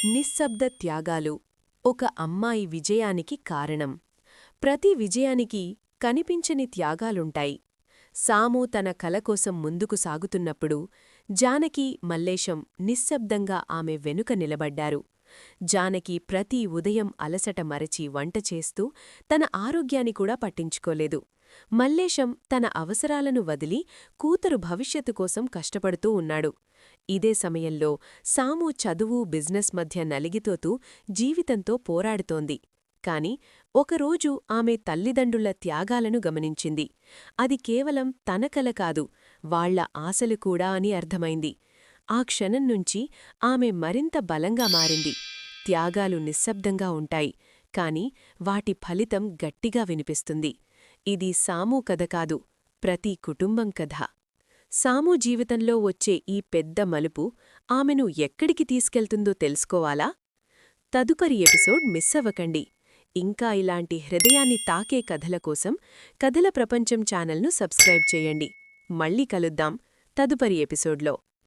నిశ్శబ్ద త్యాగాలు ఒక అమ్మాయి విజయానికి కారణం. ప్రతి విజయానికి కనిపించని త్యాగాలుంటాయి. సాము తన కల కోసం ముందుకు సాగుతున్నప్పుడు జానకి, మల్లేశం నిశ్శబ్దంగా ఆమె వెనుక నిలబడ్డారు. జానకి ప్రతి ఉదయం అలసట మరచి వంట చేస్తూ తన ఆరోగ్యాన్ని కూడా పట్టించుకోలేదు. మల్లేశం తన అవసరాలను వదిలి కూతురు భవిష్యత్తు కోసం కష్టపడుతూ ఉన్నాడు. ఇదే సమయంలో సాము చదువు, బిజినెస్ మధ్య నలిగితోతూ జీవితంతో పోరాడుతోంది. కాని ఒకరోజు ఆమె తల్లిదండ్రుల త్యాగాలను గమనించింది. అది కేవలం తన కల కాదు, వాళ్ల ఆశలు కూడా అని అర్థమైంది. ఆ క్షణం నుంచి ఆమె మరింత బలంగా మారింది. త్యాగాలు నిశ్శబ్దంగా ఉంటాయి, కాని వాటి ఫలితం గట్టిగా వినిపిస్తుంది. ఇది సాము కథ కాదు, ప్రతి కుటుంబం కథ. సాము జీవితంలో వచ్చే ఈ పెద్ద మలుపు ఆమెను ఎక్కడికి తీసుకెళ్తుందో తెలుసుకోవాలా? తదుపరి ఎపిసోడ్ మిస్ అవ్వకండి. ఇంకా ఇలాంటి హృదయాన్ని తాకే కథల కోసం కథల ప్రపంచం ఛానల్ను సబ్స్క్రైబ్ చేయండి. మళ్ళీ కలుద్దాం తదుపరి ఎపిసోడ్లో.